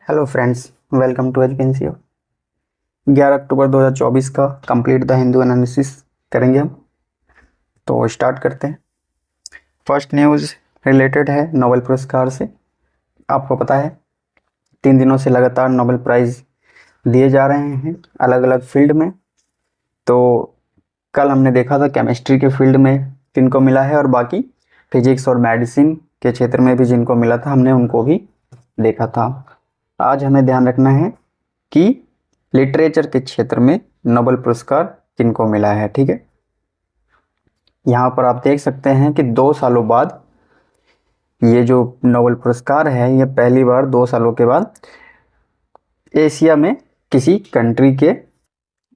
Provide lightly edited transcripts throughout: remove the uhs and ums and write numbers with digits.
Hello friends, welcome to Educency. 11 अक्टूबर 2024 का complete the Hindu analysis करेंगे हम। तो स्टार्ट करते हैं। फर्स्ट न्यूज़ रिलेटेड है नोबेल पुरस्कार से। आपको पता है 3 दिनों से लगातार नोबेल प्राइज़ दिए जा रहे हैं अलग अलग फील्ड में। तो कल हमने देखा था केमिस्ट्री के फील्ड में किनको मिला है, और बाकी फिजिक्स और मेडिसिन के क्षेत्र में भी जिनको मिला था हमने उनको भी देखा था। आज हमें ध्यान रखना है कि लिटरेचर के क्षेत्र में नोबेल पुरस्कार किनको मिला है। ठीक है, यहाँ पर आप देख सकते हैं कि 2 सालों बाद ये जो नोबेल पुरस्कार है ये पहली बार 2 सालों के बाद एशिया में किसी कंट्री के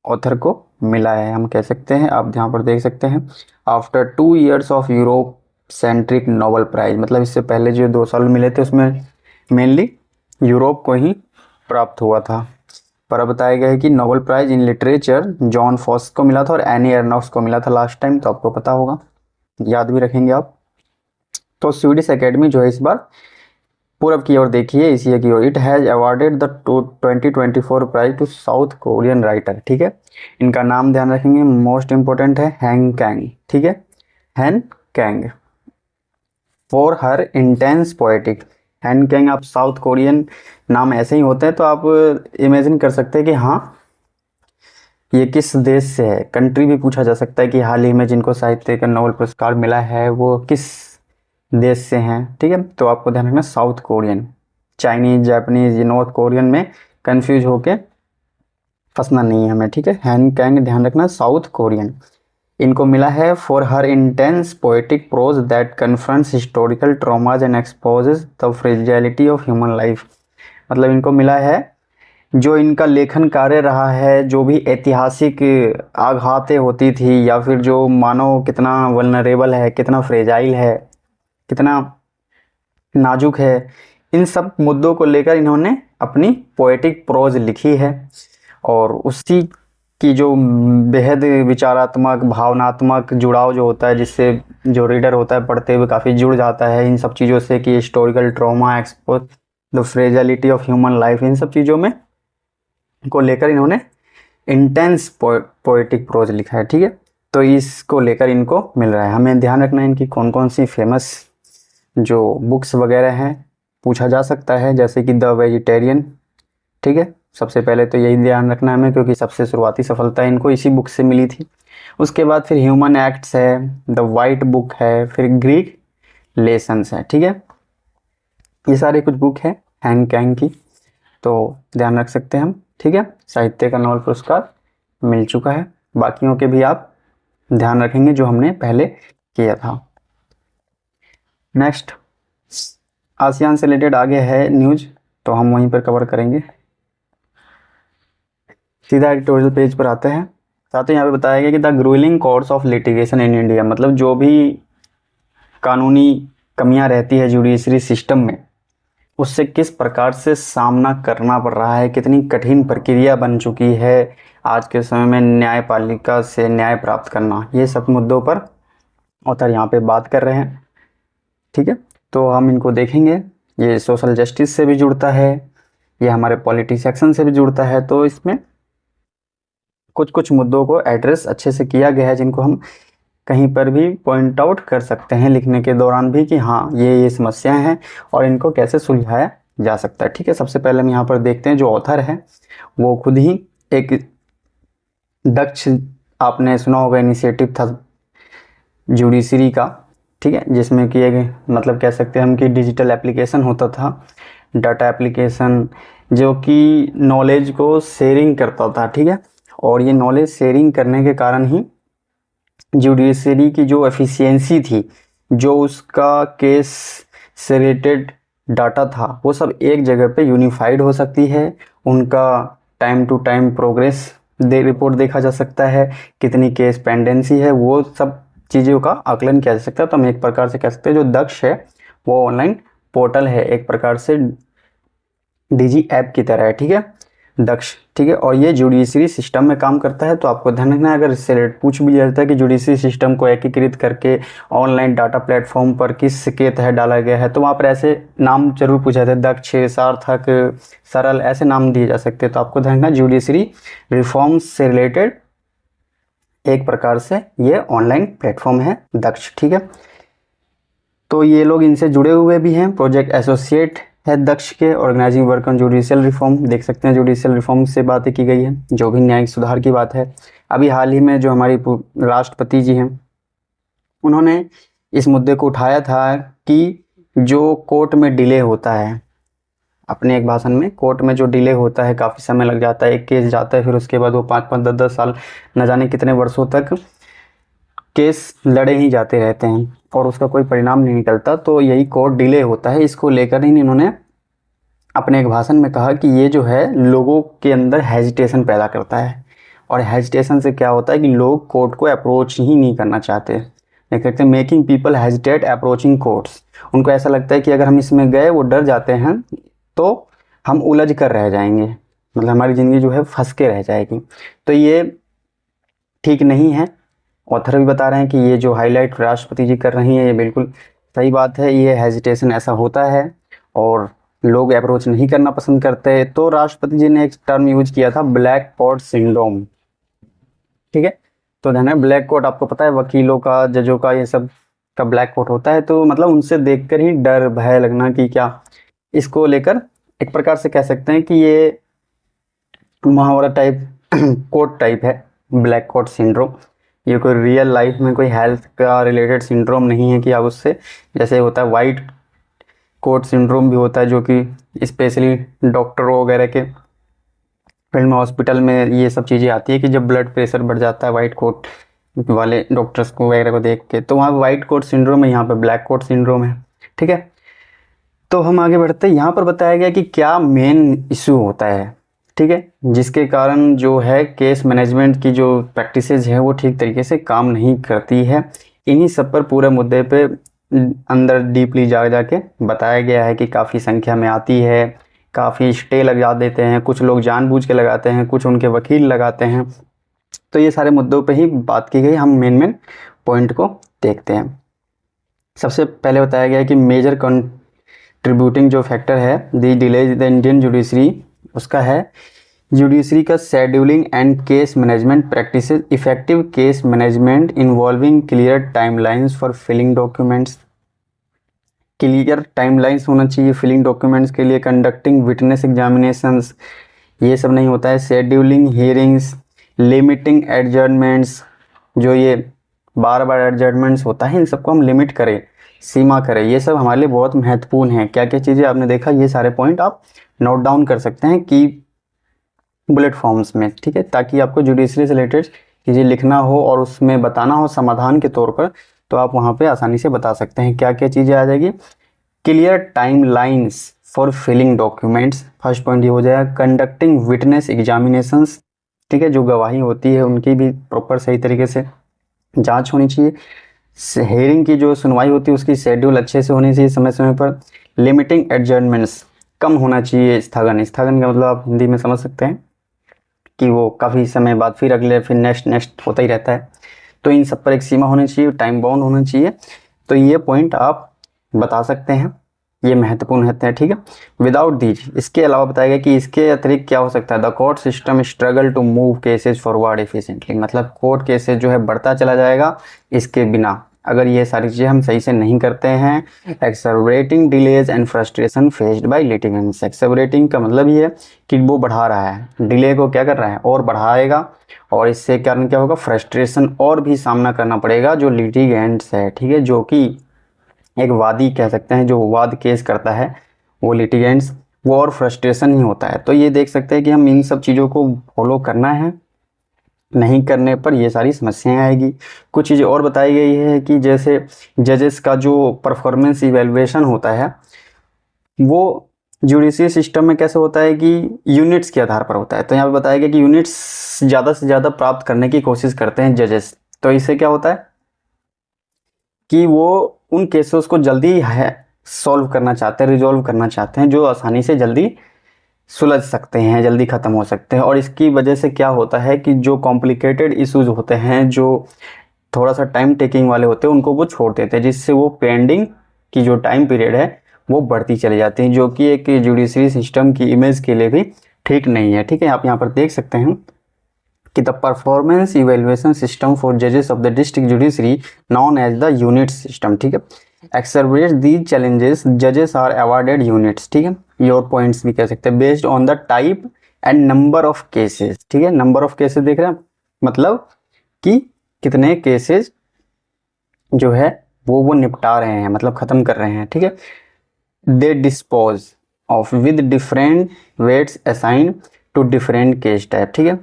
ऑथर को मिला है, हम कह सकते हैं। आप यहाँ पर देख सकते हैं after 2 years of Europe centric Nobel prize, मतलब इससे पहले जो 2 साल मिले थे उसमें मेनली यूरोप को ही प्राप्त हुआ था। पर अब बताया गया है कि Nobel prize in literature John Fosse को मिला था और एनी एर्नॉक्स को मिला था लास्ट टाइम, तो आपको पता होगा, याद भी रखेंगे आप। तो स्वीडिश एकेडमी जो है इस बार पूरब की ओर देखिए, एशिया की ओर। It has awarded the 2024 prize to South Korean writer. ठीक है, इनका नाम ध्यान रखेंगे, मोस्ट इंपॉर्टेंट है हैंग कैंग। ठीक है, Han Kang for her intense poetic. Han Kang, आप साउथ कोरियन नाम ऐसे ही होते हैं तो आप इमेजिन कर सकते हैं कि हाँ ये किस देश से है। कंट्री भी पूछा जा सकता है कि हाल ही में जिनको साहित्य का नोबेल पुरस्कार मिला है वो किस देश से हैं। ठीक है, तो आपको ध्यान रखना south Korean, Chinese, Japanese, north Korean में कंफ्यूज होके फंसना नहीं है हमें। ठीक है, हैन कैंग ध्यान रखना साउथ कोरियन। इनको मिला है for her intense poetic prose that confronts historical traumas and exposes the fragility of human life. मतलब इनको मिला है जो इनका लेखन कार्य रहा है, जो भी ऐतिहासिक आघातें होती थी या फिर जो मानव कितना वल्नरेबल है, कितना फ्रेजाइल है, कितना नाजुक है, इन सब मुद्दों को लेकर इन्होंने अपनी पोएटिक प्रोज लिखी है। और उसी की जो बेहद विचारात्मक भावनात्मक जुड़ाव जो होता है, जिससे जो रीडर होता है पढ़ते हुए काफ़ी जुड़ जाता है इन सब चीज़ों से, कि historical trauma, expose the fragility of human life, इन सब चीज़ों में को लेकर इन्होंने इंटेंस पोएटिक प्रोज लिखा है। ठीक है, तो इसको लेकर इनको मिल रहा है। हमें ध्यान रखना है इनकी कौन कौन सी फेमस जो बुक्स वगैरह हैं, पूछा जा सकता है, जैसे कि द वेजिटेरियन। ठीक है, सबसे पहले तो यही ध्यान रखना है हमें, क्योंकि सबसे शुरुआती सफलता इनको इसी बुक से मिली थी। उसके बाद फिर ह्यूमन एक्ट्स है, द वाइट बुक है, फिर ग्रीक लेसन्स है। ठीक है, ये सारे कुछ बुक है हैंग कैंग की, तो ध्यान रख सकते हैं हम। ठीक है, साहित्य का नोबेल पुरस्कार मिल चुका है। बाकियों के भी आप ध्यान रखेंगे जो हमने पहले किया था। नेक्स्ट आसियान से रिलेटेड आगे है न्यूज, तो हम वहीं पर कवर करेंगे। सीधा एडिटोरियल पेज पर आते हैं। साथ ही यहाँ पे बताया गया कि the gruelling course of litigation in India, मतलब जो भी कानूनी कमियां रहती है जुडिशरी सिस्टम में, उससे किस प्रकार से सामना करना पड़ रहा है, कितनी कठिन प्रक्रिया बन चुकी है आज के समय में न्यायपालिका से न्याय प्राप्त करना, ये सब मुद्दों पर ऑथर यहाँ पे बात कर रहे हैं। ठीक है, तो हम इनको देखेंगे। ये सोशल जस्टिस से भी जुड़ता है, ये हमारे पॉलिटी सेक्शन से भी जुड़ता है, तो इसमें कुछ कुछ मुद्दों को एड्रेस अच्छे से किया गया है, जिनको हम कहीं पर भी पॉइंट आउट कर सकते हैं लिखने के दौरान भी कि हाँ ये समस्याएं हैं और इनको कैसे सुलझाया जा सकता है। ठीक है, सबसे पहले हम यहाँ पर देखते हैं जो ऑथर है वो खुद ही एक दक्ष, आपने सुना होगा इनिशिएटिव था जुडिशरी का। ठीक है, जिसमें कि एक मतलब कह सकते हैं हम कि डिजिटल एप्लीकेशन होता था, डाटा एप्लीकेशन, जो कि नॉलेज को शेयरिंग करता था। ठीक है, और ये नॉलेज शेयरिंग करने के कारण ही जुडिशरी की जो एफिशिएंसी थी, जो उसका केस से रिलेटेड डाटा था, वो सब एक जगह पे यूनिफाइड हो सकती है। उनका time to time progress report देखा जा सकता है, कितनी केस पेंडेंसी है, वो सब चीज़ों का आकलन किया जा सकता है। तो हम एक प्रकार से कह सकते हैं जो दक्ष है वो ऑनलाइन पोर्टल है, एक प्रकार से डिजी ऐप की तरह है। ठीक है, दक्ष, ठीक है। और ये जुडिशरी सिस्टम में काम करता है। तो आपको ध्यान रखना है, अगर इससे पूछ भी जाता है कि जुडिशरी सिस्टम को एकीकृत करके ऑनलाइन डाटा प्लेटफॉर्म पर किसके तहत डाला गया है, तो वहाँ पर ऐसे नाम जरूर पूछा जाता है, दक्ष, सार्थक, सरल, ऐसे नाम दिए जा सकते हैं। तो आपको ध्यान रखना, जुडिशरी रिफॉर्म्स से रिलेटेड एक प्रकार से ये ऑनलाइन प्लेटफॉर्म है दक्ष, ठीक है। तो ये लोग इनसे जुड़े हुए भी हैं, प्रोजेक्ट एसोसिएट है दक्ष के। Organising work on judicial reform, देख सकते हैं जुडिशियल रिफॉर्म से बातें की गई है, जो भी न्यायिक सुधार की बात है। अभी हाल ही में जो हमारी राष्ट्रपति जी हैं, उन्होंने इस मुद्दे को उठाया था कि जो कोर्ट में डिले होता है, अपने एक भाषण में, कोर्ट में जो डिले होता है, काफ़ी समय लग जाता है, एक केस जाता है, फिर उसके बाद वो 5-5, 10-10 साल, न जाने कितने वर्षों तक केस लड़े ही जाते रहते हैं और उसका कोई परिणाम नहीं निकलता। तो यही कोर्ट डिले होता है, इसको लेकर ही इन्होंने अपने एक भाषण में कहा कि ये जो है लोगों के अंदर हेजिटेशन पैदा करता है। और हेजिटेशन से क्या होता है कि लोग कोर्ट को अप्रोच ही नहीं करना चाहते, देख सकते हैं, making people hesitate approaching courts. उनको ऐसा लगता है कि अगर हम इसमें गए, वो डर जाते हैं, तो हम उलझ कर रह जाएंगे, मतलब हमारी ज़िंदगी जो है फंस के रह जाएगी। तो ये ठीक नहीं है। ऑथर भी बता रहे हैं कि ये जो हाईलाइट राष्ट्रपति जी कर रही हैं, ये बिल्कुल सही बात है। ये हेजिटेशन ऐसा होता है और लोग अप्रोच नहीं करना पसंद करते। तो राष्ट्रपति जी ने एक टर्म यूज किया था, ब्लैक कोट सिंड्रोम, ठीक है। तो ध्यान है, ब्लैक कोट आपको पता है, वकीलों का, जजों का, ये सब का ब्लैक कोट होता है। तो मतलब उनसे देखकर ही डर भय लगना कि क्या, इसको लेकर एक प्रकार से कह सकते हैं कि ये मुहावरा टाइप कोट टाइप है, ब्लैक कोट सिंड्रोम। ये कोई रियल लाइफ में कोई हेल्थ का रिलेटेड सिंड्रोम नहीं है कि आप उससे, जैसे होता है वाइट कोट सिंड्रोम भी होता है, जो कि स्पेशली डॉक्टरों वगैरह के फील्ड में, हॉस्पिटल में ये सब चीज़ें आती है कि जब ब्लड प्रेशर बढ़ जाता है वाइट कोट वाले डॉक्टर्स को वगैरह को देख के, तो वहाँ वाइट कोट सिंड्रोम है, यहाँ पे ब्लैक कोट सिंड्रोम है, ठीक है। तो हम आगे बढ़ते हैं। यहाँ पर बताया गया कि क्या मेन इशू होता है, ठीक है, जिसके कारण जो है केस मैनेजमेंट की जो प्रैक्टिसेस है वो ठीक तरीके से काम नहीं करती है। इन्हीं सब पर पूरे मुद्दे पे अंदर डीपली जा जाके बताया गया है कि काफ़ी संख्या में आती है, काफ़ी स्टे लगा देते हैं, कुछ लोग जानबूझ के लगाते हैं, कुछ उनके वकील लगाते हैं। तो ये सारे मुद्दों पे ही बात की गई। हम मेन पॉइंट को देखते हैं। सबसे पहले बताया गया है कि मेजर कंट्रीब्यूटिंग जो फैक्टर है the delay the Indian judiciary, उसका है जुडिशरी का scheduling and case management practices, effective case management involving clear timelines for filing documents. Clear timelines होना चाहिए फिलिंग डॉक्यूमेंट्स के लिए, कंडक्टिंग विटनेस एग्जामिनेशंस, ये सब नहीं होता है, शेड्यूलिंग हियरिंग्स, लिमिटिंग एडजर्नमेंट्स, जो ये बार बार एडजर्नमेंट्स होता है, इन सबको हम लिमिट करें, सीमा करें। ये सब हमारे लिए बहुत महत्वपूर्ण है। क्या क्या चीज़ें आपने देखा, ये सारे पॉइंट आप नोट डाउन कर सकते हैं कि बुलेट फॉर्म्स में, ठीक है, ताकि आपको जुडिशरी से रिलेटेड चीज़ें लिखना हो और उसमें बताना हो समाधान के तौर पर, तो आप वहाँ पे आसानी से बता सकते हैं क्या क्या चीज़ें आ जाएगी। Clear timelines for filing documents, first point ये हो जाएगा। कंडक्टिंग विटनेस एग्जामिनेशंस, ठीक है, जो गवाही होती है उनकी भी प्रॉपर सही तरीके से जाँच होनी चाहिए। हेयरिंग की जो सुनवाई होती है उसकी शेड्यूल अच्छे से होनी चाहिए, समय समय पर। लिमिटिंग एडजर्नमेंट्स, कम होना चाहिए स्थगन। स्थगन का मतलब आप हिंदी में समझ सकते हैं कि वो काफ़ी समय बाद फिर अगले, फिर नेक्स्ट होता ही रहता है। तो इन सब पर एक सीमा होनी चाहिए, टाइम बाउंड होना चाहिए। तो ये पॉइंट आप बता सकते हैं, ये महत्वपूर्ण होते हैं, ठीक है। विदाउट दीज, इसके अलावा बताया गया कि इसके अतिरिक्त क्या हो सकता है, the court system struggle to move cases forward efficiently, मतलब कोर्ट केसेज जो है बढ़ता चला जाएगा इसके बिना, अगर ये सारी चीज़ें हम सही से नहीं करते हैं। Accelerating delays and frustration faced by litigants, accelerating का मतलब ये है कि वो बढ़ा रहा है, डिले को क्या कर रहा है और बढ़ाएगा, और इससे कारण क्या होगा, फ्रस्ट्रेशन और भी सामना करना पड़ेगा जो लिटिगेंट्स है, ठीक है, जो कि एक वादी कह सकते हैं, जो वाद केस करता है वो लिटिगेंट्स, वो और फ्रस्ट्रेशन ही होता है। तो ये देख सकते हैं कि हम इन सब चीज़ों को फॉलो करना है, नहीं करने पर ये सारी समस्याएं आएगी। कुछ चीज़ें और बताई गई है कि जैसे जजेस का जो परफॉर्मेंस इवेल्युएशन होता है वो जुडिशियल सिस्टम में कैसे होता है कि यूनिट्स के आधार पर होता है। तो यहाँ पे बताया गया कि यूनिट्स ज़्यादा से ज़्यादा प्राप्त करने की कोशिश करते हैं जजेस। तो इससे क्या होता है कि वो उन केसेस को जल्दी है सॉल्व करना चाहते हैं, रिजॉल्व करना चाहते हैं, जो आसानी से जल्दी सुलझ सकते हैं, जल्दी ख़त्म हो सकते हैं। और इसकी वजह से क्या होता है कि जो कॉम्प्लिकेटेड इश्यूज होते हैं, जो थोड़ा सा टाइम टेकिंग वाले होते हैं, उनको वो छोड़ देते हैं, जिससे वो पेंडिंग की जो टाइम पीरियड है वो बढ़ती चली जाती है, जो कि एक जुडिशरी सिस्टम की इमेज के लिए भी ठीक नहीं है। ठीक है, आप यहाँ पर देख सकते हैं कि the performance evaluation system for जजेस of the district judiciary known as the unit system, ठीक है, एक्सरबेट दीज चैलेंजेस जजेस आर अवार्डेड यूनिट्स, ठीक है, योर पॉइंट्स भी कह सकते हैं, based on the type and number of cases. ठीक है, नंबर ऑफ केसेस देख रहे हैं, मतलब कि कितने केसेस जो है वो निपटा रहे हैं, मतलब खत्म कर रहे हैं। ठीक है, they dispose of with different weights assign to different case type. ठीक है,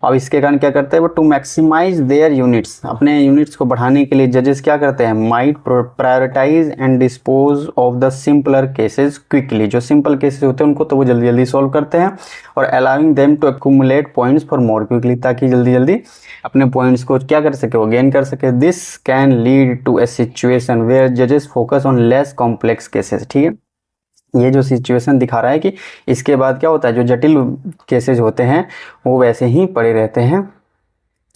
अब इसके कारण क्या करते हैं वो, टू मैक्सिमाइज देयर यूनिट्स, अपने यूनिट्स को बढ़ाने के लिए जजेस क्या करते हैं, might prioritize and dispose of the simpler cases quickly. जो सिंपल केसेस होते हैं उनको तो वो जल्दी जल्दी सॉल्व करते हैं, और allowing them to accumulate points for more quickly, ताकि जल्दी जल्दी अपने पॉइंट्स को क्या कर सके, वो गेन कर सके। This can lead to a situation where जजेस focus on less complex cases. ठीक है, ये जो सिचुएशन दिखा रहा है कि इसके बाद क्या होता है, जो जटिल केसेस होते हैं वो वैसे ही पड़े रहते हैं।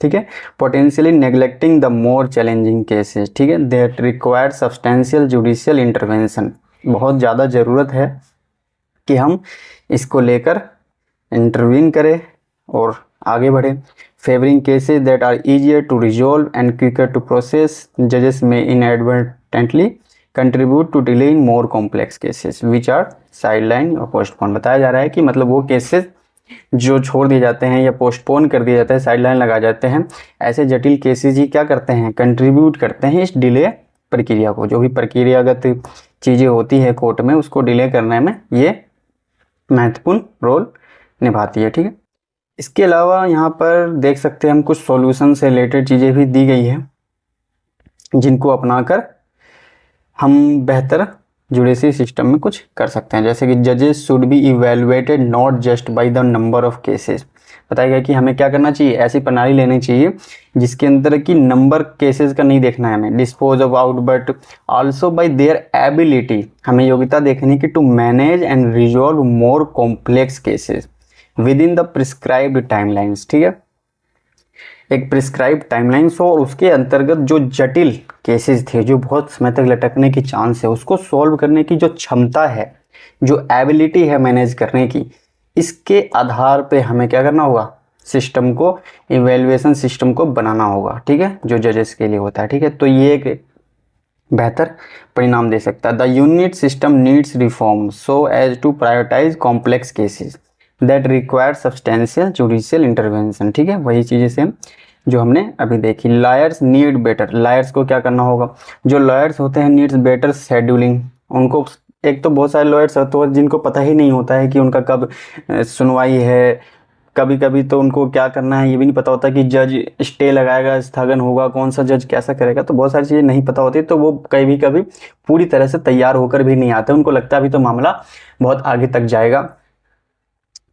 ठीक है, potentially neglecting the more challenging cases, ठीक है, that require substantial judicial intervention. बहुत ज़्यादा ज़रूरत है कि हम इसको लेकर इंटरवीन करें और आगे बढ़े। Favouring cases that are easier to resolve and quicker to process, जजेस में inadvertently contribute to delay in more complex cases which are sideline और पोस्टपोन। बताया जा रहा है कि मतलब वो केसेस जो छोड़ दिए जाते हैं या पोस्टपोन कर दिए जाते हैं, साइडलाइन लगा जाते हैं, ऐसे जटिल केसेस ही क्या करते हैं, कंट्रीब्यूट करते हैं इस डिले प्रक्रिया को। जो भी प्रक्रियागत चीज़ें होती है कोर्ट में, उसको डिले करने में ये महत्वपूर्ण रोल निभाती है। ठीक है, इसके अलावा यहाँ पर देख सकते हैं हम कुछ सॉल्यूशन से रिलेटेड चीज़ें भी दी गई है, जिनको अपनाकर हम बेहतर जुडिशरी सिस्टम में कुछ कर सकते हैं। जैसे कि जजेस should be evaluated not just by the number of cases. बताया गया कि हमें क्या करना चाहिए, ऐसी प्रणाली लेनी चाहिए जिसके अंदर की नंबर केसेस का नहीं देखना है हमें, dispose of out, but also by their ability, हमें योग्यता देखनी कि to manage and resolve more complex cases within the prescribed timelines. ठीक है, एक प्रिस्क्राइब टाइमलाइंस हो और उसके अंतर्गत जो जटिल केसेस थे, जो बहुत समय तक लटकने की चांस है, उसको सॉल्व करने की जो क्षमता है, जो एबिलिटी है मैनेज करने की, इसके आधार पे हमें क्या करना होगा, सिस्टम को, इवेल्युएशन सिस्टम को बनाना होगा। ठीक है, जो जजेस के लिए होता है। ठीक है, तो ये एक बेहतर परिणाम दे सकता है। The unit system needs reform so as to prioritise complex cases that require substantial judicial intervention. ठीक है, वही चीज़ें सेम जो हमने अभी देखी। लॉयर्स नीड बेटर, लॉयर्स को क्या करना होगा, जो लॉयर्स होते हैं नीड्स बेटर शेड्यूलिंग। उनको, एक तो बहुत सारे लॉयर्स होते हैं जिनको पता ही नहीं होता है कि उनका कब सुनवाई है, कभी कभी तो उनको क्या करना है ये भी नहीं पता होता कि जज स्टे लगाएगा, स्थगन होगा, कौन सा जज कैसा करेगा, तो बहुत सारी चीज़ें नहीं पता होती, तो वो कभी कभी पूरी तरह से तैयार होकर भी नहीं आते, उनको लगता है अभी तो मामला बहुत आगे तक जाएगा,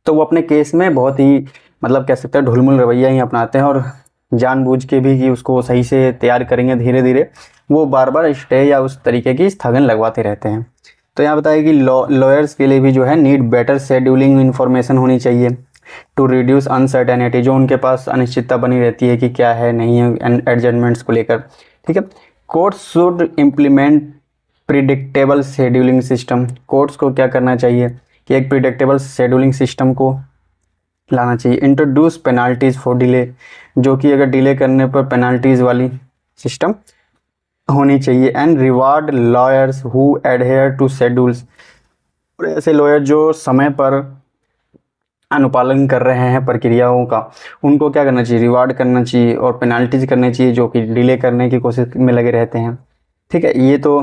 तो वो अपने केस में बहुत ही मतलब कह सकते हैं ढुलमुल रवैया ही अपनाते हैं, और जानबूझ के भी कि उसको सही से तैयार करेंगे, धीरे धीरे वो बार बार स्टे या उस तरीके की स्थगन लगवाते रहते हैं। तो यहाँ बताया कि लॉयर्स के लिए भी जो है नीड बेटर शेड्यूलिंग इन्फॉर्मेशन होनी चाहिए टू रिड्यूस अनसर्टेनिटी, जो उनके पास अनिश्चितता बनी रहती है कि क्या है नहीं है एडजस्टमेंट्स को लेकर। ठीक है, courts should implement predictable scheduling system, courts को क्या करना चाहिए कि एक प्रिडिक्टेबल शेड्यूलिंग सिस्टम को लाना चाहिए। इंट्रोड्यूस पेनाल्टीज फॉर डिले, जो कि अगर डिले करने पर पेनाल्टीज वाली सिस्टम होनी चाहिए। And reward lawyers who adhere to schedules, और ऐसे लॉयर जो समय पर अनुपालन कर रहे हैं प्रक्रियाओं का, उनको क्या करना चाहिए, रिवार्ड करना चाहिए और पेनाल्टीज करनी चाहिए जो कि डिले करने की कोशिश में लगे रहते हैं। ठीक है, ये तो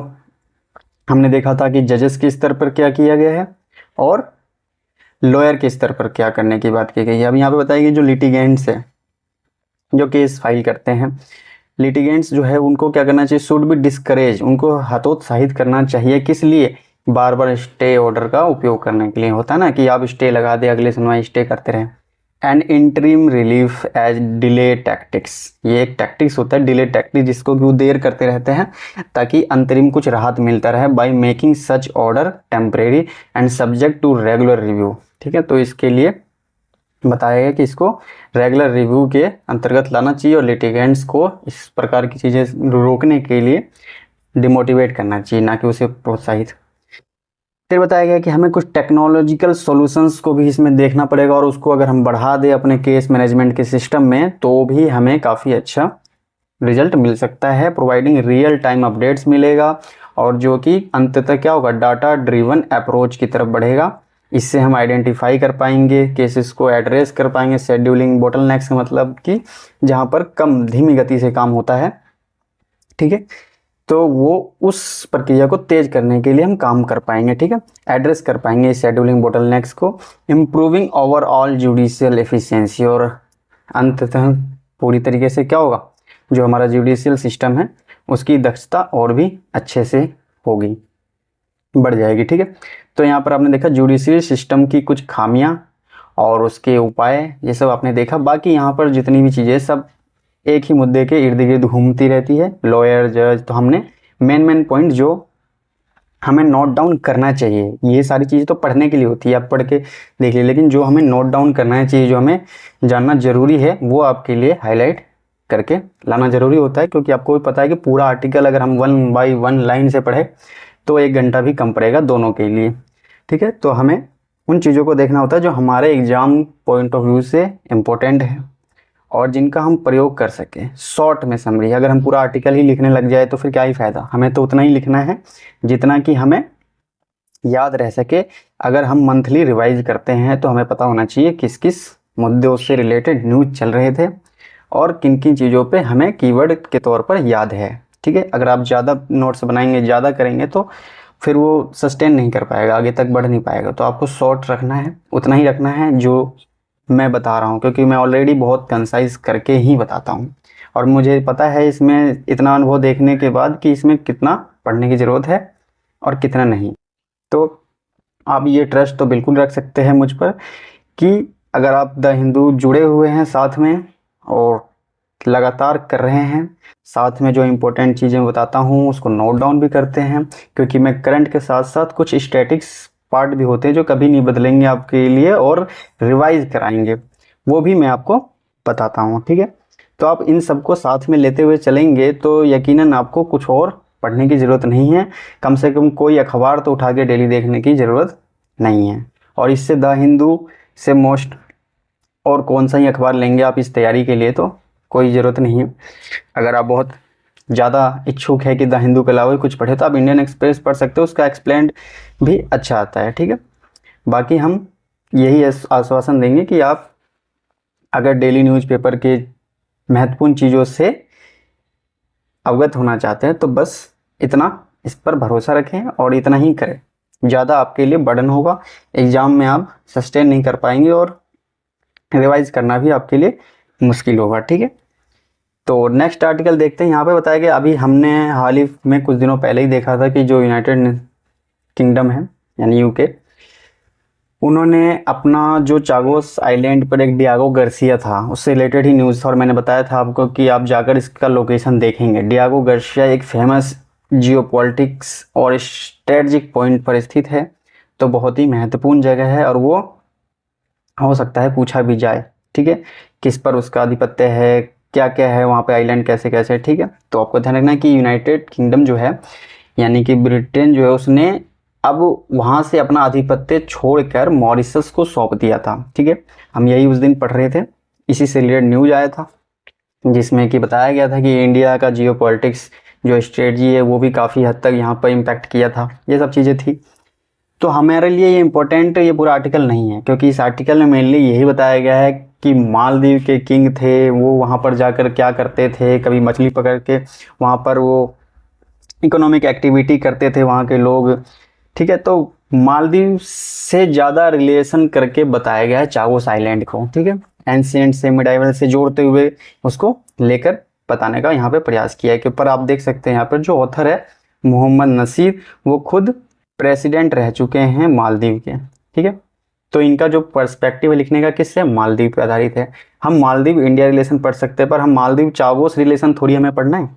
हमने देखा था कि जजेस के स्तर पर क्या किया गया है और लॉयर के स्तर पर क्या करने की बात की गई है। अब यहाँ पे बताइए जो लिटिगेंट्स है, जो केस फाइल करते हैं, लिटिगेंट्स जो है उनको क्या करना चाहिए, शुड बी डिस्करेज, उनको हतोत्साहित करना चाहिए। किस लिए, बार बार स्टे ऑर्डर का उपयोग करने के लिए। होता है ना कि आप स्टे लगा दे, अगले सुनवाई स्टे करते रहें, and interim relief as delay tactics, ये एक टैक्टिक्स होता है डिले टैक्टिक्स, जिसको कि वो देर करते रहते हैं ताकि अंतरिम कुछ राहत मिलता रहे, by making such order temporary and subject to regular review. ठीक है, तो इसके लिए बताया गया कि इसको रेगुलर रिव्यू के अंतर्गत लाना चाहिए और लिटिगेंट्स को इस प्रकार की चीज़ें रोकने के लिए डिमोटिवेट करना चाहिए, ना कि उसे प्रोत्साहित। फिर बताया गया कि हमें कुछ टेक्नोलॉजिकल सॉल्यूशंस को भी इसमें देखना पड़ेगा और उसको अगर हम बढ़ा दें अपने केस मैनेजमेंट के सिस्टम में तो भी हमें काफ़ी अच्छा रिजल्ट मिल सकता है। प्रोवाइडिंग रियल टाइम अपडेट्स मिलेगा और जो कि अंततः क्या होगा, डाटा ड्रिवन अप्रोच की तरफ बढ़ेगा। इससे हम आइडेंटिफाई कर पाएंगे, केसेस को एड्रेस कर पाएंगे। शेड्यूलिंग बोटलनेक्स का मतलब कि जहाँ पर कम धीमी गति से काम होता है, ठीक है, तो वो उस प्रक्रिया को तेज करने के लिए हम काम कर पाएंगे। ठीक है, एड्रेस कर पाएंगे शेड्यूलिंग बोटलनेक्स को। इम्प्रूविंग ओवरऑल जुडिशियल एफिशिएंसी, और अंततः पूरी तरीके से क्या होगा, जो हमारा जुडिशियल सिस्टम है उसकी दक्षता और भी अच्छे से होगी, बढ़ जाएगी। ठीक है, तो यहाँ पर आपने देखा जुडिशियल सिस्टम की कुछ खामियां और उसके उपाय, ये सब आपने देखा। बाकी यहाँ पर जितनी भी चीज़ें सब एक ही मुद्दे के इर्द गिर्द घूमती रहती है, लॉयर जज। तो हमने मेन पॉइंट जो हमें नोट डाउन करना चाहिए, ये सारी चीज़ें तो पढ़ने के लिए होती है, आप पढ़ के देख लीजिए, लेकिन जो हमें नोट डाउन करना चाहिए, जो हमें जानना जरूरी है, वो आपके लिए हाईलाइट करके लाना जरूरी होता है। क्योंकि आपको भी पता है कि पूरा आर्टिकल अगर हम 1 बाय 1 लाइन से पढ़े तो 1 घंटा भी कम पड़ेगा दोनों के लिए। ठीक है, तो हमें उन चीज़ों को देखना होता है जो हमारे एग्जाम पॉइंट ऑफ व्यू से इम्पोर्टेंट है और जिनका हम प्रयोग कर सकें शॉर्ट में समरी। अगर हम पूरा आर्टिकल ही लिखने लग जाए तो फिर क्या ही फायदा, हमें तो उतना ही लिखना है जितना कि हमें याद रह सके। अगर हम मंथली रिवाइज करते हैं तो हमें पता होना चाहिए किस किस मुद्दों से रिलेटेड न्यूज चल रहे थे और किन किन चीज़ों पे हमें कीवर्ड के तौर पर याद है। ठीक है, अगर आप ज़्यादा नोट्स बनाएंगे, ज़्यादा करेंगे तो फिर वो सस्टेन नहीं कर पाएगा, आगे तक बढ़ नहीं पाएगा। तो आपको शॉर्ट रखना है, उतना ही रखना है जो मैं बता रहा हूँ, क्योंकि मैं ऑलरेडी बहुत कंसाइज करके ही बताता हूँ और मुझे पता है इसमें इतना अनुभव देखने के बाद कि इसमें कितना पढ़ने की ज़रूरत है और कितना नहीं। तो आप ये ट्रस्ट तो बिल्कुल रख सकते हैं मुझ पर कि अगर आप द हिंदू जुड़े हुए हैं साथ में और लगातार कर रहे हैं, साथ में जो इम्पोर्टेंट चीज़ें बताता हूँ उसको नोट डाउन भी करते हैं, क्योंकि मैं करंट के साथ साथ कुछ स्टैटिक्स पार्ट भी होते हैं जो कभी नहीं बदलेंगे आपके लिए और रिवाइज कराएंगे, वो भी मैं आपको बताता हूँ। ठीक है, तो आप इन सबको साथ में लेते हुए चलेंगे तो यकीनन आपको कुछ और पढ़ने की ज़रूरत नहीं है, कम से कम कोई अखबार तो उठा के डेली देखने की ज़रूरत नहीं है। और इससे द हिंदू से मोस्ट और कौन सा ही अखबार लेंगे आप इस तैयारी के लिए, तो कोई ज़रूरत नहीं है। अगर आप बहुत ज़्यादा इच्छुक है कि द हिंदू के अलावा कुछ पढ़े तो आप इंडियन एक्सप्रेस पढ़ सकते हो, उसका एक्सप्लेंड भी अच्छा आता है। ठीक है, बाकी हम यही आश्वासन देंगे कि आप अगर डेली न्यूज़पेपर के महत्वपूर्ण चीज़ों से अवगत होना चाहते हैं तो बस इतना इस पर भरोसा रखें और इतना ही करें। ज़्यादा आपके लिए बर्डन होगा, एग्ज़ाम में आप सस्टेन नहीं कर पाएंगे और रिवाइज करना भी आपके लिए मुश्किल होगा। ठीक है, तो नेक्स्ट आर्टिकल देखते हैं। यहाँ पे बताया गया, अभी हमने हाल ही में कुछ दिनों पहले ही देखा था कि जो यूनाइटेड किंगडम है यानी यूके, उन्होंने अपना जो चागोस आइलैंड पर एक डियागो गार्सिया था उससे रिलेटेड ही न्यूज़ था और मैंने बताया था आपको कि आप जाकर इसका लोकेशन देखेंगे। डियागो गार्सिया एक फेमस जियोपॉलिटिक्स और स्ट्रेटजिक पॉइंट पर स्थित है, तो बहुत ही महत्वपूर्ण जगह है और वो हो सकता है पूछा भी जाए। ठीक है, किस पर उसका आधिपत्य है, क्या क्या है वहाँ पे, आइलैंड कैसे कैसे। ठीक है, तो आपको ध्यान रखना है कि यूनाइटेड किंगडम जो है यानी कि ब्रिटेन जो है उसने अब वहाँ से अपना आधिपत्य छोड़कर मॉरिशस को सौंप दिया था। ठीक है, हम यही उस दिन पढ़ रहे थे, इसी से रिलेटेड न्यूज आया था जिसमें कि बताया गया था कि इंडिया का जियोपॉलिटिक्स जो स्ट्रेटजी है वो भी काफ़ी हद तक यहाँ पर इम्पैक्ट किया था, ये सब चीज़ें थी। तो हमारे लिए ये इम्पोर्टेंट ये पूरा आर्टिकल नहीं है, क्योंकि इस आर्टिकल में मेनली यही बताया गया है कि मालदीव के किंग थे, वो वहाँ पर जाकर क्या करते थे, कभी मछली पकड़ के वहाँ पर वो इकोनॉमिक एक्टिविटी करते थे वहाँ के लोग। ठीक है, तो मालदीव से ज़्यादा रिलेशन करके बताया गया है चागोस आइलैंड को। ठीक है, एंशिएंट से मिडाइवल से जोड़ते हुए उसको लेकर बताने का यहाँ पे प्रयास किया है। कि पर आप देख सकते हैं यहाँ पर जो ऑथर है मोहम्मद नसीर, वो खुद प्रेसिडेंट रह चुके हैं मालदीव के। ठीक है, तो इनका जो पर्सपेक्टिव है लिखने का किससे, मालदीव पे आधारित है। हम मालदीव इंडिया रिलेशन पढ़ सकते हैं, पर हम मालदीव चागोस रिलेशन थोड़ी हमें पढ़ना है,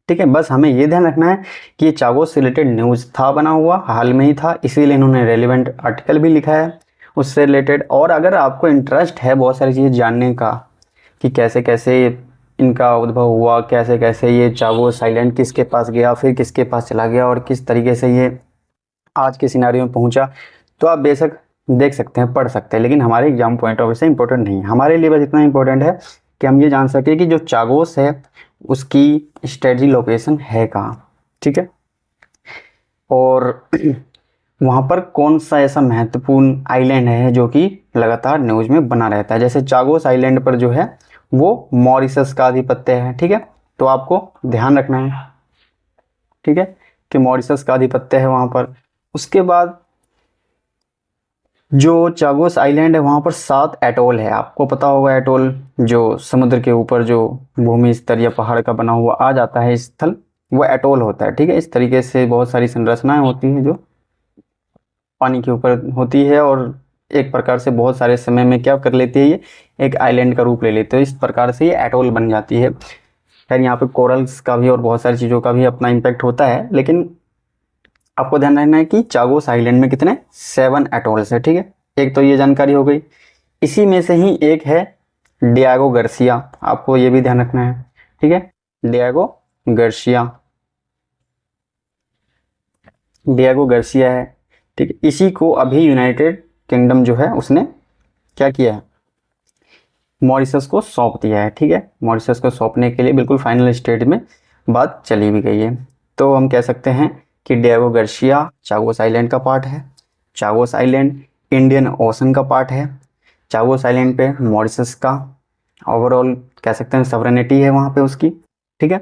ठीक है। बस हमें ये ध्यान रखना है कि ये चागोस से रिलेटेड न्यूज़ था बना हुआ, हाल में ही था, इसीलिए इन्होंने रेलिवेंट आर्टिकल भी लिखा है उससे रिलेटेड। और अगर आपको इंटरेस्ट है बहुत सारी चीज़ें जानने का कि कैसे कैसे इनका उद्भव हुआ, कैसे कैसे ये चागोस आइलैंड किसके पास गया, फिर किसके पास चला गया, और किस तरीके से ये आज के सिनारियो में पहुंचा, तो आप बेशक देख सकते हैं, पढ़ सकते हैं, लेकिन हमारे एग्जाम पॉइंट ऑफ व्यू से इंपॉर्टेंट नहीं है। हमारे लिए बस इतना इंपॉर्टेंट है कि हम ये जान सकें कि जो चागोस है उसकी स्ट्रेटजी लोकेशन है कहाँ, ठीक है, और वहाँ पर कौन सा ऐसा महत्वपूर्ण आइलैंड है जो कि लगातार न्यूज़ में बना रहता है। जैसे चागोस आइलैंड पर जो है वो मॉरिशस का आधिपत्य है, ठीक है, तो आपको ध्यान रखना है, ठीक है, कि मॉरिशस का आधिपत्य है वहाँ पर। उसके बाद जो चागोस आइलैंड है वहाँ पर 7 एटोल है, आपको पता होगा एटोल जो समुद्र के ऊपर जो भूमि स्तर या पहाड़ का बना हुआ आ जाता है स्थल, वो एटोल होता है, ठीक है। इस तरीके से बहुत सारी संरचनाएं होती हैं जो पानी के ऊपर होती है, और एक प्रकार से बहुत सारे समय में क्या कर लेती है, ये एक आइलैंड का रूप ले लेते हैं, इस प्रकार से ये एटोल बन जाती है। खैर यहाँ पे कोरल्स का भी और बहुत सारी चीज़ों का भी अपना इम्पैक्ट होता है, लेकिन आपको ध्यान रखना है कि चागोस आइलैंड में कितने 7 एटोल्स है, ठीक है। एक तो ये जानकारी हो गई, इसी में से ही एक है डियागो गार्सिया, आपको ये भी ध्यान रखना है, ठीक है, डियागो गार्सिया, डियागो गार्सिया है, ठीक है। इसी को अभी यूनाइटेड किंगडम जो है उसने क्या किया है, मॉरिशस को सौंप दिया है, ठीक है। मॉरिशस को सौंपने के लिए बिल्कुल फाइनल स्टेज में बात चली भी गई है। तो हम कह सकते हैं कि डियागो गार्सिया चागोस आइलैंड का पार्ट है, चागोस आइलैंड इंडियन ओशन का पार्ट है, चागोस आइलैंड पे मॉरिशस का ओवरऑल कह सकते हैं सॉवरेनिटी है वहाँ पे उसकी, ठीक है।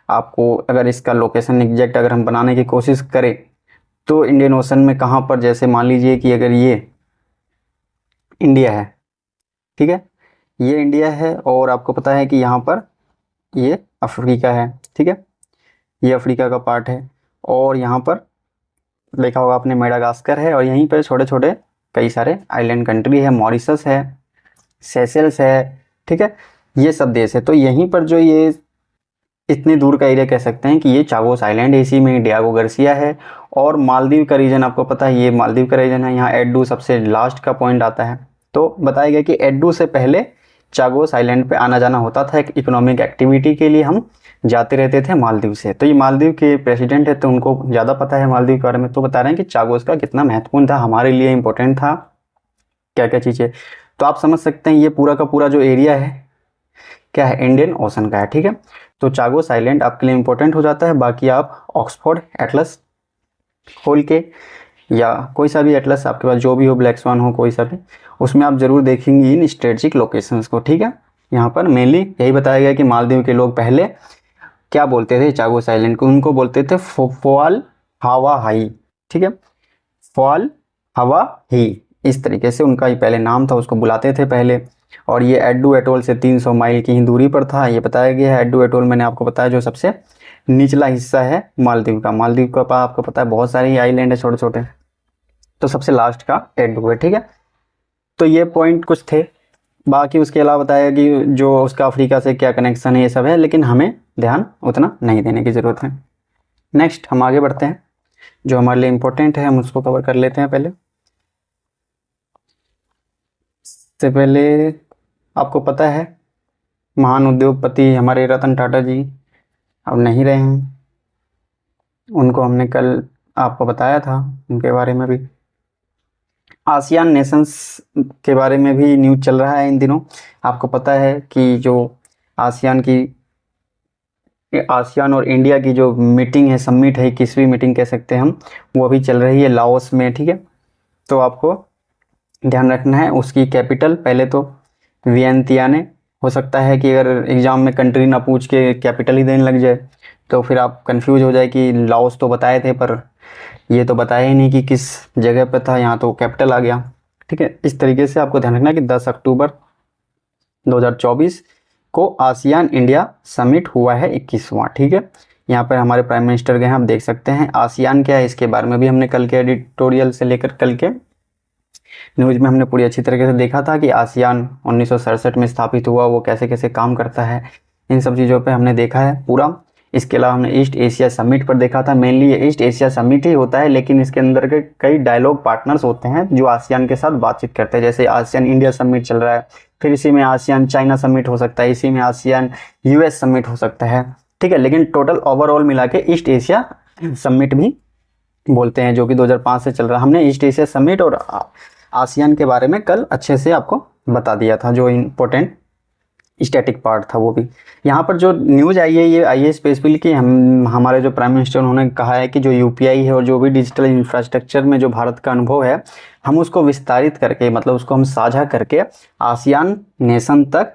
आपको अगर इसका लोकेशन एग्जैक्ट अगर हम बनाने की कोशिश करें तो इंडियन ओशन में कहाँ पर, जैसे मान लीजिए कि अगर ये इंडिया है, ठीक है, ये इंडिया है, और आपको पता है कि यहाँ पर ये अफ्रीका है, ठीक है, ये अफ्रीका का पार्ट है, और यहाँ पर देखा होगा आपने मेडागास्कर है, और यहीं पर छोटे छोटे कई सारे आइलैंड कंट्री है, मॉरिशस है, सेशल्स है, ठीक है, ये सब देश है। तो यहीं पर जो ये इतनी दूर का एरिया कह सकते हैं कि ये चागोस आइलैंड है, इसी में डियागो गार्सिया है। और मालदीव का रीजन आपको पता है, ये मालदीव का रीजन है, यहाँ एडू सबसे लास्ट का पॉइंट आता है। तो बताया गया कि एडू से पहले चागोस आइलैंड पे आना जाना होता था, एक इकोनॉमिक एक्टिविटी के लिए हम जाते रहते थे मालदीव से। तो ये मालदीव के प्रेसिडेंट है, तो उनको ज़्यादा पता है मालदीव के बारे में, तो बता रहे हैं कि चागोस का कितना महत्वपूर्ण था, हमारे लिए इंपॉर्टेंट था, क्या क्या चीज़ें। तो आप समझ सकते हैं ये पूरा का पूरा जो एरिया है क्या है, इंडियन ओशन का है, ठीक है। तो चागोस आइलैंड आपके लिए इंपॉर्टेंट हो जाता है। बाकी आप ऑक्सफोर्ड एटलस खोल के, या कोई सा भी एटलस आपके पास जो भी हो, ब्लैक स्वान हो कोई सा भी, उसमें आप जरूर देखेंगे इन स्ट्रेटेजिक लोकेशंस को, ठीक है। यहाँ पर मेनली यही बताया गया कि मालदीव के लोग पहले क्या बोलते थे चागोस आइलैंड को, उनको बोलते थे फोआल हावा हाई, ठीक है, फोआल हवा ही, इस तरीके से उनका ये पहले नाम था, उसको बुलाते थे पहले। और ये एडू एटोल से 300 माइल की ही दूरी पर था, ये बताया गया है। एडू एटोल मैंने आपको बताया जो सबसे निचला हिस्सा है मालदीव का, मालदीव का आपको पता है बहुत सारे आइलैंड है छोटे छोटे, तो सबसे लास्ट का एडू है, ठीक है। तो ये पॉइंट कुछ थे, बाकी उसके अलावा बताया कि जो उसका अफ्रीका से क्या कनेक्शन है ये सब है, लेकिन हमें ध्यान उतना नहीं देने की ज़रूरत है। नेक्स्ट हम आगे बढ़ते हैं, जो हमारे लिए इम्पोर्टेंट है हम उसको कवर कर लेते हैं। पहले से पहले आपको पता है महान उद्योगपति हमारे रतन टाटा जी अब नहीं रहे हैं, उनको हमने कल आपको बताया था उनके बारे में भी। आसियान नेशंस के बारे में भी न्यूज़ चल रहा है इन दिनों। आपको पता है कि जो आसियान और इंडिया की जो मीटिंग है, समिट है, 21वीं मीटिंग कह सकते हैं हम, वो अभी चल रही है लाओस में, ठीक है। तो आपको ध्यान रखना है उसकी कैपिटल, पहले तो वियंतियाने, हो सकता है कि अगर एग्जाम में कंट्री ना पूछ के कैपिटल ही देने लग जाए तो फिर आप कंफ्यूज हो जाए कि लाओस तो बताए थे पर ये तो बताया ही नहीं कि किस जगह पे था, यहाँ तो कैपिटल आ गया, ठीक है। इस तरीके से आपको ध्यान रखना है कि 10 अक्टूबर 2024 को आसियान इंडिया समिट हुआ है 21वां, ठीक है। यहाँ पर हमारे प्राइम मिनिस्टर गए हैं, आप देख सकते हैं। आसियान क्या है इसके बारे में भी हमने कल के एडिटोरियल से लेकर कल के न्यूज़ में हमने पूरी अच्छी तरीके से देखा था कि आसियान 1967 में स्थापित हुआ, वो कैसे कैसे काम करता है, इन सब चीज़ों पे हमने देखा है पूरा। इसके अलावा हमने ईस्ट एशिया समिट पर देखा था। मेनली ये ईस्ट एशिया समिट ही होता है, लेकिन इसके अंदर के कई डायलॉग पार्टनर्स होते हैं जो आसियान के साथ बातचीत करते हैं। जैसे आसियान इंडिया समिट चल रहा है, फिर इसी में आसियान चाइना समिट हो सकता है, इसी में आसियान यूएस समिट हो सकता है, ठीक है। लेकिन टोटल ओवरऑल मिला के ईस्ट एशिया समिट भी बोलते हैं, जो कि 2005 से चल रहा है। हमने ईस्ट एशिया समिट और आसियान के बारे में कल अच्छे से आपको बता दिया था, जो इम्पोर्टेंट स्टैटिक पार्ट था वो भी। यहाँ पर जो न्यूज़ आई है, ये आई है स्पेसिफिकली कि हमारे जो प्राइम मिनिस्टर उन्होंने कहा है कि जो यूपीआई है और जो भी डिजिटल इंफ्रास्ट्रक्चर में जो भारत का अनुभव है, हम उसको विस्तारित करके, मतलब उसको हम साझा करके आसियान नेशन तक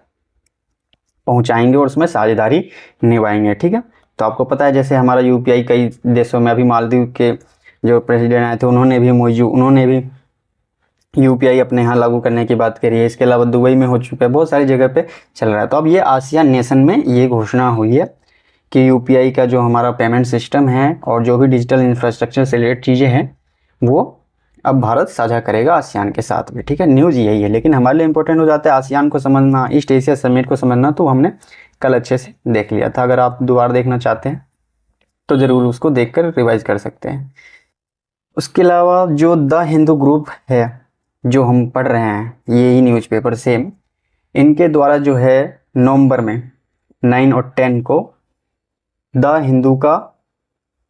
पहुँचाएंगे और उसमें साझेदारी निभाएंगे, ठीक है। तो आपको पता है जैसे हमारा यूपीआई कई देशों में, अभी मालदीव के जो प्रेसिडेंट आए थे उन्होंने भी यूपीआई अपने यहाँ लागू करने की बात करी है। इसके अलावा दुबई में हो चुका है, बहुत सारी जगह पे चल रहा है। तो अब ये आसियान नेशन में ये घोषणा हुई है कि यूपीआई का जो हमारा पेमेंट सिस्टम है और जो भी डिजिटल इंफ्रास्ट्रक्चर से रिलेटेड चीज़ें हैं वो अब भारत साझा करेगा आसियान के साथ भी, ठीक है। न्यूज़ यही है, लेकिन हमारे लिए इंपॉर्टेंट हो जाता है आसियान को समझना, ईस्ट एशिया समिट को समझना, तो हमने कल अच्छे से देख लिया था। अगर आप दोबारा देखना चाहते हैं तो ज़रूर उसको देख कर रिवाइज कर सकते हैं। उसके अलावा जो द हिंदू ग्रुप है जो हम पढ़ रहे हैं, यही न्यूज़पेपर सेम, इनके द्वारा जो है नवंबर में 9 और 10 को द हिंदू का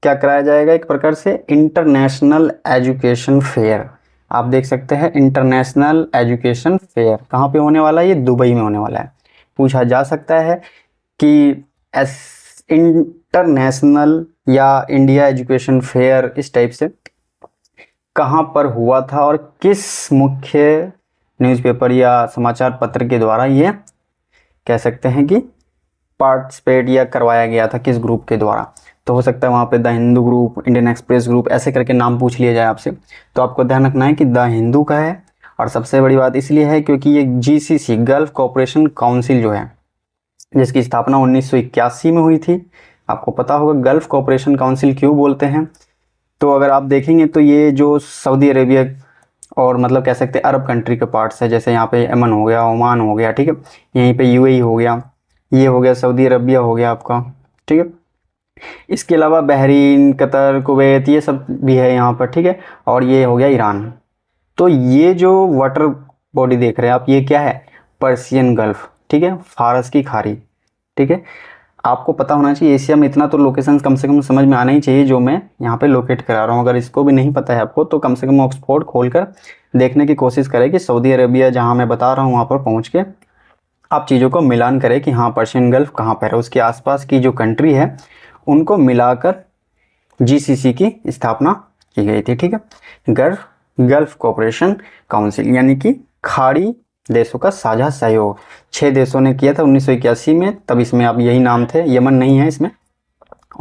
क्या कराया जाएगा, एक प्रकार से इंटरनेशनल एजुकेशन फेयर। आप देख सकते हैं इंटरनेशनल एजुकेशन फेयर कहाँ पे होने वाला है, ये दुबई में होने वाला है। पूछा जा सकता है कि इंटरनेशनल या इंडिया एजुकेशन फेयर इस टाइप से कहाँ पर हुआ था और किस मुख्य न्यूज़पेपर या समाचार पत्र के द्वारा ये कह सकते हैं कि पार्टिसिपेट या करवाया गया था, किस ग्रुप के द्वारा। तो हो सकता है वहाँ पे the Hindu group, Indian express group, ऐसे करके नाम पूछ लिया जाए आपसे। तो आपको ध्यान रखना है कि द हिंदू का है। और सबसे बड़ी बात इसलिए है क्योंकि ये जीसीसी गल्फ कोऑपरेशन काउंसिल जो है, जिसकी स्थापना 1981 में हुई थी, आपको पता होगा गल्फ कोऑपरेशन काउंसिल क्यों बोलते हैं। तो अगर आप देखेंगे तो ये जो सऊदी अरेबिया और मतलब कह सकते हैं अरब कंट्री के पार्ट्स है, जैसे यहाँ पे यमन हो गया, ओमान हो गया, ठीक है, यहीं पे यूएई हो गया, ये हो गया सऊदी अरबिया हो गया आपका, ठीक है। इसके अलावा बहरीन, कतर, कुवैत, ये सब भी है यहाँ पर, ठीक है। और ये हो गया ईरान। तो ये जो वाटर बॉडी देख रहे हैं आप, ये क्या है, पर्सियन गल्फ, ठीक है, फारस की खाड़ी, ठीक है। आपको पता होना चाहिए एशिया में इतना तो लोकेशन कम से कम समझ में आना ही चाहिए जो मैं यहाँ पे लोकेट करा रहा हूँ। अगर इसको भी नहीं पता है आपको तो कम से कम ऑक्सफोर्ड खोलकर देखने की कोशिश करें कि सऊदी अरेबिया जहाँ मैं बता रहा हूँ वहाँ पर पहुँच के आप चीज़ों को मिलान करें कि हाँ पर्शियन गल्फ कहाँ पर है, उसके आसपास की जो कंट्री है उनको मिलाकर जीसीसी की स्थापना की गई थी, ठीक है। गल्फ कोऑपरेशन काउंसिल यानी कि खाड़ी देशों का साझा सहयोग 6 देशों ने किया था 1981 में। तब इसमें अब यही नाम थे, यमन नहीं है इसमें,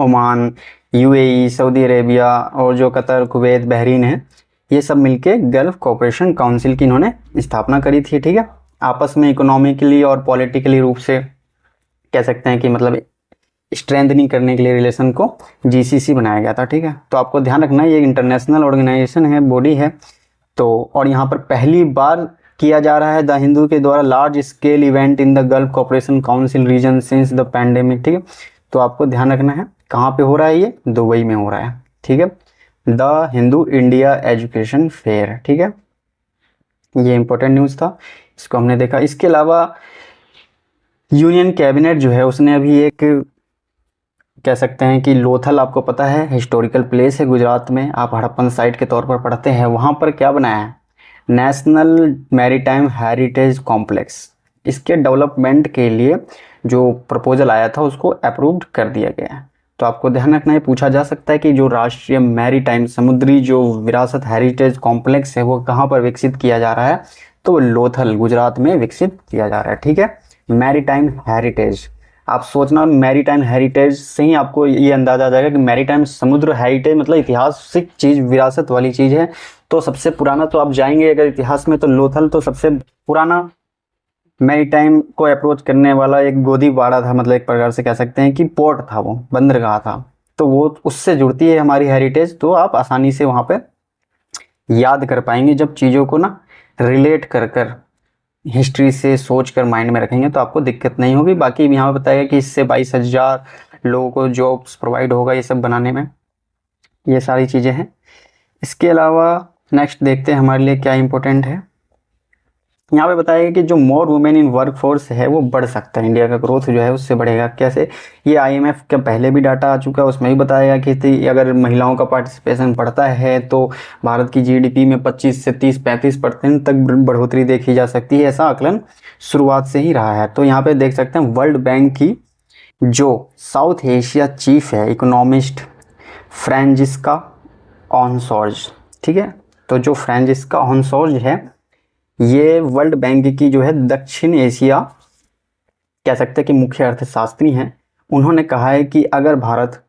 ओमान, यूएई, सऊदी अरेबिया और जो कतर, कुवैत, बहरीन है, ये सब मिलके गल्फ कोऑपरेशन काउंसिल की इन्होंने स्थापना करी थी, ठीक है। आपस में इकोनॉमिकली और पॉलिटिकली रूप से कह सकते हैं कि मतलब स्ट्रेंथनिंग करने के लिए रिलेशन को जीसीसी बनाया गया था, ठीक है। तो आपको ध्यान रखना है ये इंटरनेशनल ऑर्गेनाइजेशन है, बॉडी है। तो और यहाँ पर पहली बार किया जा रहा है द हिंदू के द्वारा large scale event in the Gulf Cooperation Council region since the pandemic, ठीक है। तो आपको ध्यान रखना है कहाँ पे हो रहा है, ये दुबई में हो रहा है, ठीक है। The Hindu India education fair, ठीक है। ये इंपॉर्टेंट न्यूज़ था, इसको हमने देखा। इसके अलावा यूनियन कैबिनेट जो है उसने अभी एक कह सकते हैं कि लोथल, आपको पता है हिस्टोरिकल प्लेस है गुजरात में, आप हड़प्पन साइट के तौर पर पढ़ते हैं, वहाँ पर क्या बनाया है, नेशनल मैरीटाइम हेरिटेज कॉम्प्लेक्स। इसके डेवलपमेंट के लिए जो प्रपोजल आया था उसको अप्रूव्ड कर दिया गया है। तो आपको ध्यान रखना है, पूछा जा सकता है कि जो राष्ट्रीय मैरीटाइम समुद्री जो विरासत हेरिटेज कॉम्प्लेक्स है वो कहाँ पर विकसित किया जा रहा है, तो लोथल गुजरात में विकसित किया जा रहा है, ठीक है। मैरीटाइम हेरिटेज, आप सोचना मैरीटाइम हेरिटेज से ही आपको ये अंदाजा आ जाएगा कि मैरीटाइम समुद्र हेरिटेज मतलब ऐतिहासिक चीज़, विरासत वाली चीज़ है। तो सबसे पुराना तो आप जाएंगे अगर इतिहास में तो लोथल तो सबसे पुराना मैरीटाइम को अप्रोच करने वाला एक गोदीवाड़ा था, मतलब एक प्रकार से कह सकते हैं कि पोर्ट था, वो बंदरगाह था। तो वो उससे जुड़ती है हमारी हेरिटेज, तो आप आसानी से वहाँ पे याद कर पाएंगे जब चीज़ों को ना रिलेट कर कर हिस्ट्री से सोच कर माइंड में रखेंगे तो आपको दिक्कत नहीं होगी। बाकी यहाँ पे बताया कि इससे 22,000 लोगों को जॉब्स प्रोवाइड होगा ये सब बनाने में, ये सारी चीज़ें हैं। इसके अलावा नेक्स्ट देखते हैं हमारे लिए क्या इंपॉर्टेंट है। यहाँ पे बताया गया कि जो more women in work force है वो बढ़ सकता है, इंडिया का ग्रोथ जो है उससे बढ़ेगा। कैसे? ये IMF का पहले भी डाटा आ चुका है, उसमें भी बताया गया कि अगर महिलाओं का पार्टिसिपेशन बढ़ता है तो भारत की GDP में 25 से 30-35% तक बढ़ोतरी देखी जा सकती है। ऐसा आकलन शुरुआत से ही रहा है। तो यहाँ पे देख सकते हैं वर्ल्ड बैंक की जो साउथ एशिया चीफ है इकोनॉमिस्ट फ्रांजिस्का ऑनसॉर्ज, ठीक है, तो जो फ्रांजिस्का ऑनसॉर्ज है ये वर्ल्ड बैंक की जो है दक्षिण एशिया कह सकते हैं कि मुख्य अर्थशास्त्री हैं। उन्होंने कहा है कि अगर भारत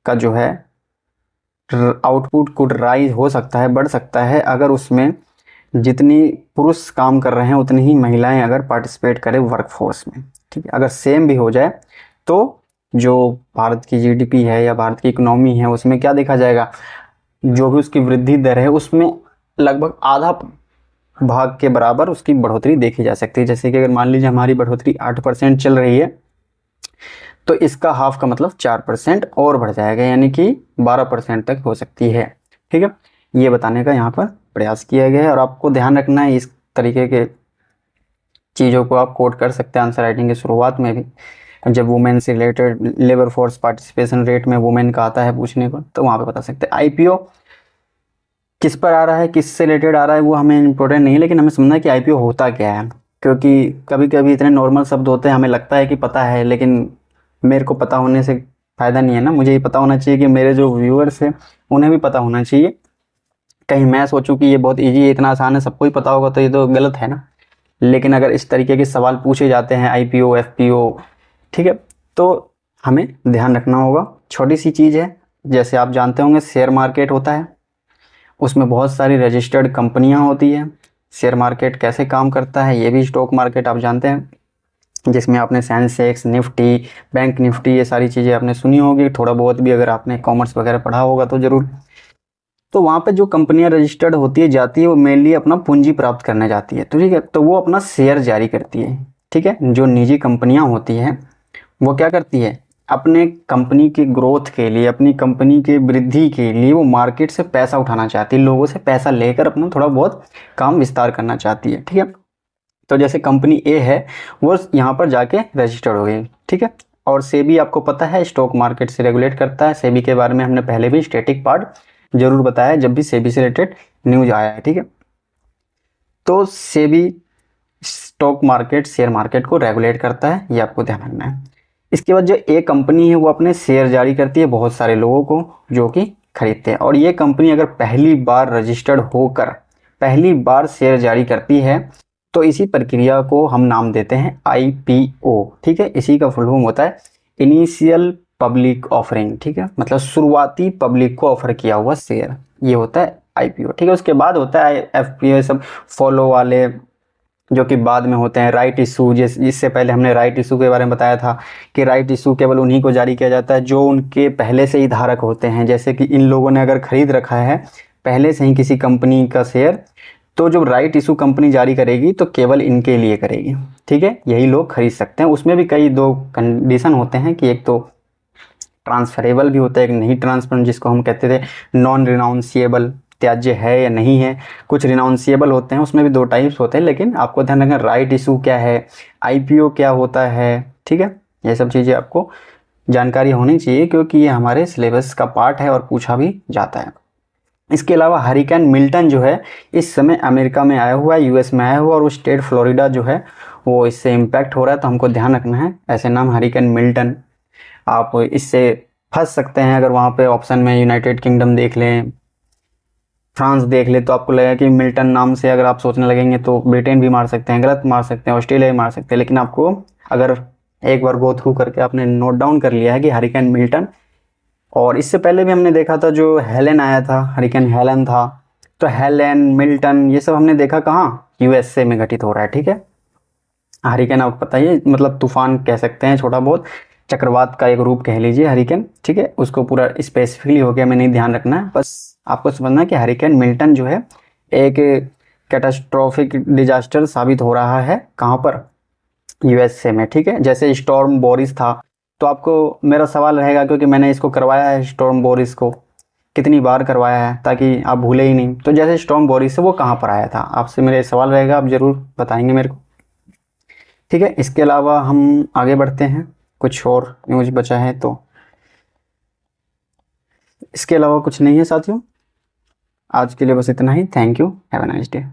का जो है आउटपुट कुड राइज हो सकता है, बढ़ सकता है, अगर उसमें जितनी पुरुष काम कर रहे हैं उतनी ही महिलाएं अगर पार्टिसिपेट करें वर्कफोर्स में, ठीक है, अगर सेम भी हो जाए तो जो भारत की GDP है या भारत की इकोनॉमी है उसमें क्या देखा जाएगा, जो भी उसकी वृद्धि दर है उसमें लगभग आधा भाग के बराबर उसकी बढ़ोतरी देखी जा सकती है। जैसे कि अगर मान लीजिए हमारी बढ़ोतरी 8% चल रही है तो इसका हाफ का मतलब 4% और बढ़ जाएगा, यानी कि 12% तक हो सकती है। ठीक है, ये बताने का यहाँ पर प्रयास किया गया है और आपको ध्यान रखना है इस तरीके के चीज़ों को आप कोट कर सकते हैं आंसर राइटिंग की शुरुआत में भी। जब वुमेन से related labour force participation rate में वुमेन का आता है पूछने को तो वहाँ पे बता सकते हैं। IPO किस पर आ रहा है, किससे रिलेटेड आ रहा है वो हमें इंपॉर्टेंट नहीं है, लेकिन हमें समझना है कि IPO होता क्या है, क्योंकि कभी कभी इतने नॉर्मल शब्द होते हैं हमें लगता है कि पता है, लेकिन मेरे को पता होने से फ़ायदा नहीं है ना, मुझे ये पता होना चाहिए कि मेरे जो व्यूअर्स हैं उन्हें भी पता होना चाहिए। कहीं मैं सोचूं कि ये बहुत ईजी है, इतना आसान है, सबको ही पता होगा तो ये तो गलत है ना। लेकिन अगर इस तरीके के सवाल पूछे जाते हैं IPO FPO, ठीक है, तो हमें ध्यान रखना होगा। छोटी सी चीज़ है, जैसे आप जानते होंगे शेयर मार्केट होता है, उसमें बहुत सारी रजिस्टर्ड कंपनियां होती है। शेयर मार्केट कैसे काम करता है ये भी स्टॉक मार्केट आप जानते हैं, जिसमें आपने सेंसेक्स, निफ्टी, बैंक निफ्टी, ये सारी चीज़ें आपने सुनी होगी, थोड़ा बहुत भी अगर आपने कॉमर्स वगैरह पढ़ा होगा तो ज़रूर। तो वहाँ पे जो कंपनियां रजिस्टर्ड होती है जाती है वो मेनली अपना पूंजी प्राप्त करने जाती है, तो ठीक है, तो वो अपना शेयर जारी करती है। ठीक है, जो निजी कंपनियां होती हैं वो क्या करती है, अपने कंपनी के ग्रोथ के लिए, अपनी कंपनी के वृद्धि के लिए वो मार्केट से पैसा उठाना चाहती है, लोगों से पैसा लेकर अपना थोड़ा बहुत काम विस्तार करना चाहती है। ठीक है, तो जैसे कंपनी A है वो यहाँ पर जाके रजिस्टर्ड हो गई, ठीक है, और सेबी आपको पता है स्टॉक मार्केट से रेगुलेट करता है। सेबी के बारे में हमने पहले भी स्टैटिक पार्ट जरूर बताया जब भी सेबी से रिलेटेड न्यूज आया है। ठीक है, तो SEBI stock market, share market को रेगुलेट करता है, ये आपको ध्यान रखना है। इसके बाद जो एक कंपनी है वो अपने शेयर जारी करती है बहुत सारे लोगों को जो कि खरीदते हैं, और ये कंपनी अगर पहली बार रजिस्टर्ड होकर पहली बार शेयर जारी करती है तो इसी प्रक्रिया को हम नाम देते हैं IPO। ठीक है, इसी का फुल फॉर्म होता है इनिशियल पब्लिक ऑफरिंग। ठीक है, मतलब शुरुआती पब्लिक को ऑफर किया हुआ शेयर, ये होता है IPO। ठीक है, उसके बाद होता है FPO, सब फॉलो वाले जो कि बाद में होते हैं। राइट इशू, इससे पहले हमने राइट इशू के बारे में बताया था कि राइट इशू केवल उन्हीं को जारी किया जाता है जो उनके पहले से ही धारक होते हैं। जैसे कि इन लोगों ने अगर खरीद रखा है पहले से ही किसी कंपनी का शेयर, तो जो राइट इशू कंपनी जारी करेगी तो केवल इनके लिए करेगी। ठीक है, यही लोग खरीद सकते हैं। उसमें भी कई दो कंडीशन होते हैं कि एक तो ट्रांसफरेबल भी होता है, एक नहीं ट्रांसफरेबल, जिसको हम कहते थे नॉन रिनाउंसिएबल, त्याज्य है या नहीं है। कुछ रिनाउंसिएबल होते हैं, उसमें भी 2 टाइप्स होते हैं, लेकिन आपको ध्यान रखना राइट इशू क्या है, IPO क्या होता है। ठीक है, ये सब चीज़ें आपको जानकारी होनी चाहिए क्योंकि ये हमारे सिलेबस का पार्ट है और पूछा भी जाता है। इसके अलावा हरिकेन मिल्टन जो है इस समय अमेरिका में आया हुआ है, US में आया हुआ, और वो स्टेट फ्लोरिडा जो है वो इससे इम्पैक्ट हो रहा है, तो हमको ध्यान रखना है ऐसे नाम हरिकेन मिल्टन। आप इससे फंस सकते हैं अगर वहाँ पे ऑप्शन में यूनाइटेड किंगडम देख लें, फ्रांस देख ले, तो आपको लगेगा कि मिल्टन नाम से अगर आप सोचने लगेंगे तो ब्रिटेन भी मार सकते हैं, गलत मार सकते हैं, ऑस्ट्रेलिया भी मार सकते हैं। लेकिन आपको अगर एक बार गो थ्रू करके आपने नोट डाउन कर लिया है कि हरिकेन मिल्टन, और इससे पहले भी हमने देखा था जो हेलन आया था, हरिकेन हेलन था, तो हेलन, मिल्टन, ये सब हमने देखा कहाँ, USA में घटित हो रहा है। ठीक है, हरिकेन आपको पता ही है, मतलब तूफान कह सकते हैं, छोटा बहुत चक्रवात का एक रूप कह लीजिए हरिकेन। ठीक है, उसको पूरा स्पेसिफिकली हो गया, मैं नहीं ध्यान रखना है, बस आपको समझना है कि हरिकेन मिल्टन जो है एक कैटास्ट्रोफिक डिजास्टर साबित हो रहा है कहाँ पर, यूएसए में, ठीक है। जैसे स्टॉर्म बोरिस था, तो आपको मेरा सवाल रहेगा, क्योंकि मैंने इसको करवाया है स्टॉर्म बोरिस को, कितनी बार करवाया है, ताकि आप भूले ही नहीं। तो जैसे स्टॉर्म बोरिस है वो कहाँ पर आया था, आपसे मेरा सवाल रहेगा, आप ज़रूर बताएंगे मेरे को, ठीक है। इसके अलावा हम आगे बढ़ते हैं, कुछ और न्यूज बचा है तो। इसके अलावा कुछ नहीं है साथियों, आज के लिए बस इतना ही। Thank you, have a nice day.